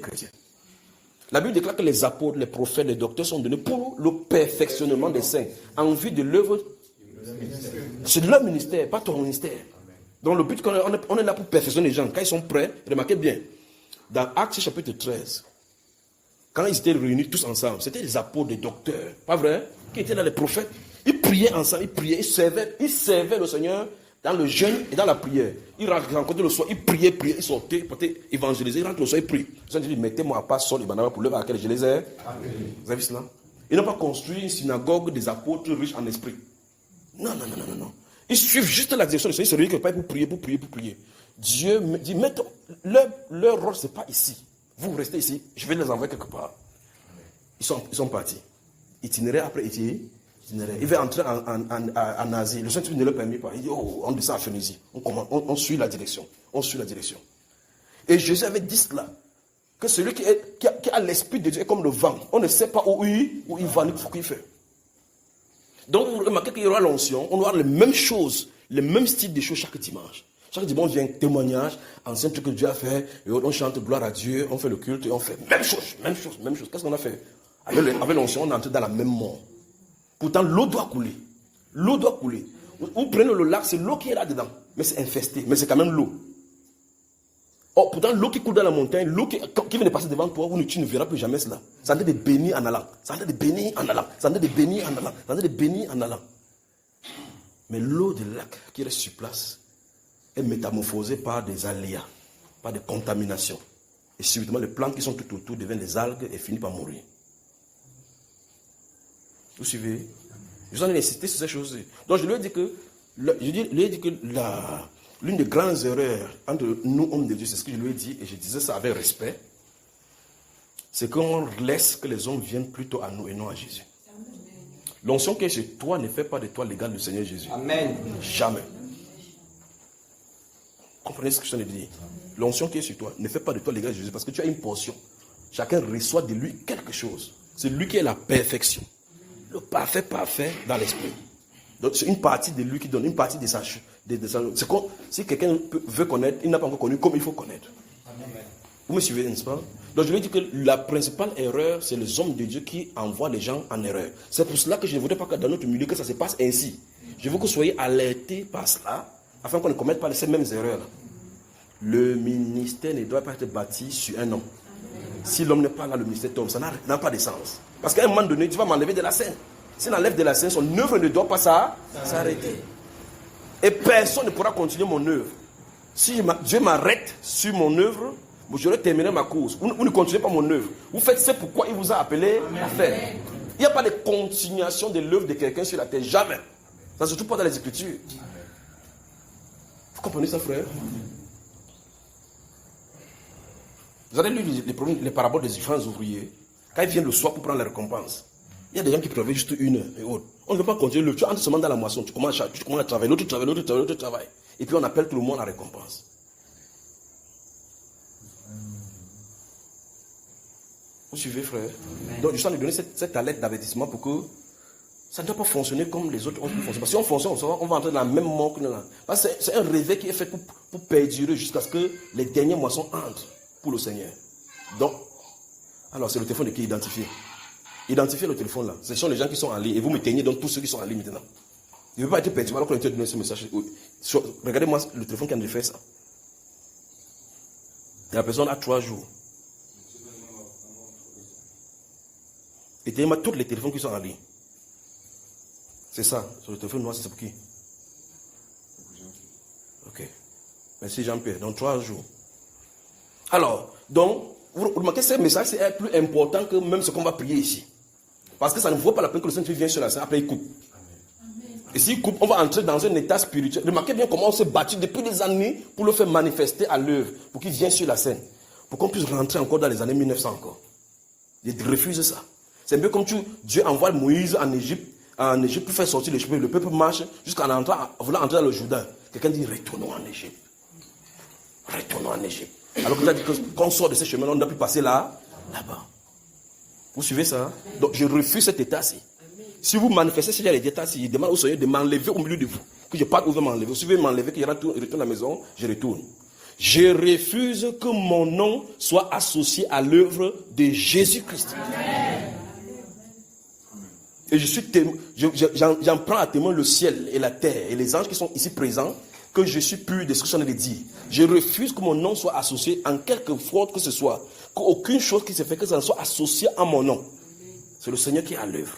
chrétiens. La Bible déclare que les apôtres, les prophètes, les docteurs sont donnés pour le perfectionnement des saints, en vue de l'œuvre. C'est de leur ministère, pas ton ministère. Donc le but, on est là pour perfectionner les gens. Quand ils sont prêts, remarquez bien, dans Actes chapitre 13, quand ils étaient réunis tous ensemble, c'était des apôtres, des docteurs, pas vrai, qui étaient là les prophètes. Ils priaient ensemble, ils servaient le Seigneur dans le jeûne et dans la prière. Ils rencontraient le soir, ils priaient, ils sortaient, ils portaient évangéliser, ils rentrent le soir, ils prient. Le Seigneur dit, mettez-moi à part Saul et Barnabas pour l'œuvre à laquelle je les ai. Amen. Vous avez vu cela? Ils n'ont pas construit une synagogue des apôtres riches en esprit. Non. Ils suivent juste la direction du Seigneur, c'est lui qui parle pour prier. Dieu me dit, leur rôle, ce n'est pas ici. Vous restez ici, je vais les envoyer quelque part. Ils sont partis. Itinéraire après itinéraire. Il va entrer en Asie. Le Saint-Esprit ne le permet pas. Il dit, on descend à Phénicie. On suit la direction. Et Jésus avait dit cela. Que celui qui a l'Esprit de Dieu est comme le vent. On ne sait pas où il va, ni ce qu'il fait. Donc, vous remarquez qu'il y aura l'onction. On aura les mêmes choses, les mêmes styles de choses chaque dimanche. Chaque dimanche, il y a un témoignage, ancien truc que Dieu a fait, et on chante gloire à Dieu, on fait le culte, et on fait même chose. Qu'est-ce qu'on a fait? Avec l'onction, on est entré dans la même mort. Pourtant, l'eau doit couler. Vous prenez le lac, c'est l'eau qui est là-dedans. Mais c'est infesté, mais c'est quand même l'eau. Oh, pourtant, l'eau qui coule dans la montagne, l'eau qui vient de passer devant toi, tu ne verras plus jamais cela. Ça a été de bénir en allant. Mais l'eau du lac qui reste sur place est métamorphosée par des aléas, par des contaminations. Et subitement, les plantes qui sont tout autour deviennent des algues et finissent par mourir. Vous suivez? Je vous en ai insisté sur ces choses. Donc je lui ai dit que, l'une des grandes erreurs entre nous, hommes de Dieu, c'est ce que je lui ai dit, et je disais ça avec respect, c'est qu'on laisse que les hommes viennent plutôt à nous et non à Jésus. L'onction qui est chez toi ne fait pas de toi l'égal du Seigneur Jésus. Amen. Jamais. Comprenez ce que je suis en train de dire? L'onction qui est sur toi ne fait pas de toi l'égal de Jésus parce que tu as une portion. Chacun reçoit de lui quelque chose. C'est lui qui est la perfection. Le parfait dans l'esprit. Donc c'est une partie de lui qui donne, une partie de sa... C'est comme si quelqu'un veut connaître, il n'a pas encore connu comme il faut connaître. Amen. Vous me suivez, n'est-ce pas? Donc je vais dire que la principale erreur, c'est les hommes de Dieu qui envoient les gens en erreur. C'est pour cela que je ne voudrais pas que dans notre milieu que ça se passe ainsi. Je veux que vous soyez alertés par cela, afin qu'on ne commette pas ces mêmes erreurs. Le ministère ne doit pas être bâti sur un homme. Si l'homme n'est pas là, le ministère tombe. Ça n'a pas de sens. Parce qu'à un moment donné, tu vas m'enlever de la scène. S'il enlève de la scène, son œuvre ne doit pas s'arrêter. Et personne ne pourra continuer mon œuvre. Si Dieu m'arrête sur mon œuvre, j'aurai terminé ma course. Vous ne continuez pas mon œuvre. Vous faites ce pourquoi il vous a appelé à faire. Il n'y a pas de continuation de l'œuvre de quelqu'un sur la terre. Jamais. Ça ne se trouve pas dans les Écritures. Vous comprenez ça, frère? Vous avez lu les paraboles des différents ouvriers. Quand ils viennent le soir pour prendre la récompense, il y a des gens qui travaillent juste 1 heure et autres. On ne veut pas continuer. Tu entres seulement dans la moisson, tu commences à travailler, l'autre travaille. Et puis on appelle tout le monde à la récompense. Vous suivez, frère? Donc je suis en train de donner cette alerte d'avertissement pour que ça ne doit pas fonctionner comme les autres ont pu fonctionner. Parce que si on fonctionne, on va entrer dans la même mort que nous. Parce que c'est un réveil qui est fait pour perdurer jusqu'à ce que les dernières moissons entrent pour le Seigneur. Donc, alors c'est le téléphone qui est identifié. Identifiez le téléphone là. Ce sont les gens qui sont en ligne. Et vous me teignez donc tous ceux qui sont en ligne maintenant. Il ne veut pas être perturbé alors qu'on a donné ce message. Regardez-moi le téléphone qui a fait ça. Et la personne a 3 jours. Et tenez-moi tous les téléphones qui sont en ligne. C'est ça. Sur le téléphone noir, c'est pour qui? Ok. Merci Jean-Pierre. Dans 3 jours. Alors, donc, vous remarquez ce message, c'est plus important que même ce qu'on va prier ici. Parce que ça ne vaut pas la peine que le Saint-Esprit vienne sur la scène, après il coupe. Et s'il coupe, on va entrer dans un état spirituel. Remarquez bien comment on s'est battu depuis des années pour le faire manifester à l'œuvre, pour qu'il vienne sur la scène. Pour qu'on puisse rentrer encore dans les années 1900 encore. Il refuse ça. C'est un peu comme Dieu envoie Moïse en Égypte pour faire sortir les cheveux. Le peuple marche jusqu'à vouloir entrer dans le Jourdain. Quelqu'un dit, retournons en Égypte. Retournons en Égypte. Alors que tu as dit qu'on sort de ce chemin, on ne doit plus passer là-bas. Vous suivez ça? Donc je refuse cet état-ci. Si vous manifestez s'il y a les états-ci, il demande au Seigneur de m'enlever au milieu de vous. Que je parte où je vais m'enlever. Si vous voulez m'enlever, que je retourne à la maison, je retourne. Je refuse que mon nom soit associé à l'œuvre de Jésus-Christ. Et j'en prends à témoin le ciel et la terre et les anges qui sont ici présents, que je suis pur de ce que je suis en train de dire. Je refuse que mon nom soit associé en quelque faute que ce soit, qu'aucune chose qui se fait, que ça ne soit associé à mon nom. C'est le Seigneur qui est à l'œuvre.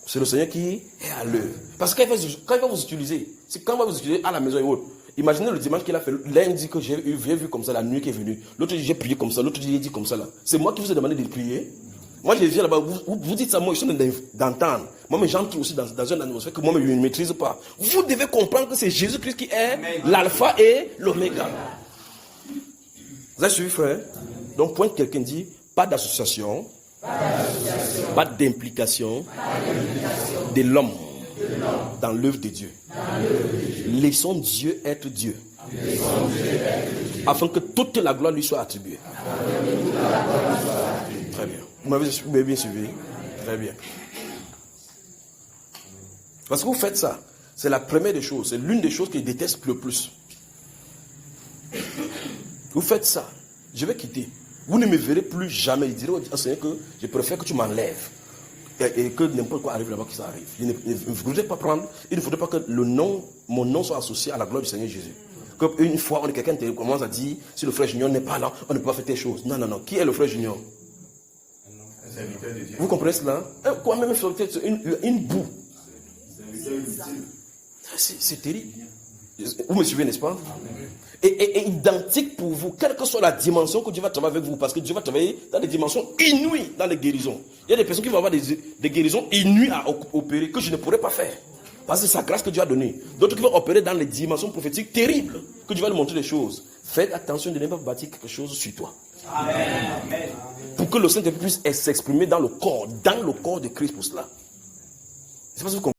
C'est le Seigneur qui est à l'œuvre. Parce que quand il va vous utiliser, c'est quand il va vous utiliser à la maison et autres. Imaginez le dimanche qu'il a fait. L'un dit que j'ai vu comme ça la nuit qui est venue. L'autre dit j'ai prié comme ça. L'autre dit j'ai dit comme ça là. C'est moi qui vous ai demandé de prier. Moi je viens là-bas. Vous dites ça, moi je suis en train d'entendre. Moi mais j'entre aussi dans une atmosphère que moi je ne maîtrise pas. Vous devez comprendre que c'est Jésus-Christ qui est l'alpha et l'oméga. Vous avez suivi, frère? Donc point que quelqu'un dit, pas d'association. Pas d'implication de l'homme dans l'œuvre de Dieu. Laissons Dieu être Dieu. Afin que toute la gloire lui soit attribuée. Très bien. Vous m'avez bien suivi? Très bien. Parce que vous faites ça. C'est la première des choses. C'est l'une des choses que je déteste le plus. Vous faites ça. Je vais quitter. Vous ne me verrez plus jamais. Il dirait au Seigneur que je préfère que tu m'enlèves. Et que n'importe quoi arrive là-bas, que ça arrive. Il ne faudrait pas prendre, il ne faudrait pas que mon nom soit associé à la gloire du Seigneur Jésus. Comme une fois, quelqu'un commence à dire, si le frère Junior n'est pas là, on ne peut pas faire telle chose. Non, non, non. Qui est le frère Junior? Vous comprenez cela? Quoi même une boue. C'est terrible. Vous me suivez, n'est-ce pas? Et identique pour vous, quelle que soit la dimension que Dieu va travailler avec vous, parce que Dieu va travailler dans des dimensions inouïes dans les guérisons. Il y a des personnes qui vont avoir des guérisons inouïes à opérer que je ne pourrais pas faire. Parce que c'est sa grâce que Dieu a donnée. D'autres qui vont opérer dans les dimensions prophétiques terribles, que Dieu va lui montrer des choses. Faites attention de ne pas bâtir quelque chose sur toi. Amen. Pour que le Saint-Esprit puisse s'exprimer dans le corps de Christ pour cela. C'est pas ce que vous comprenez.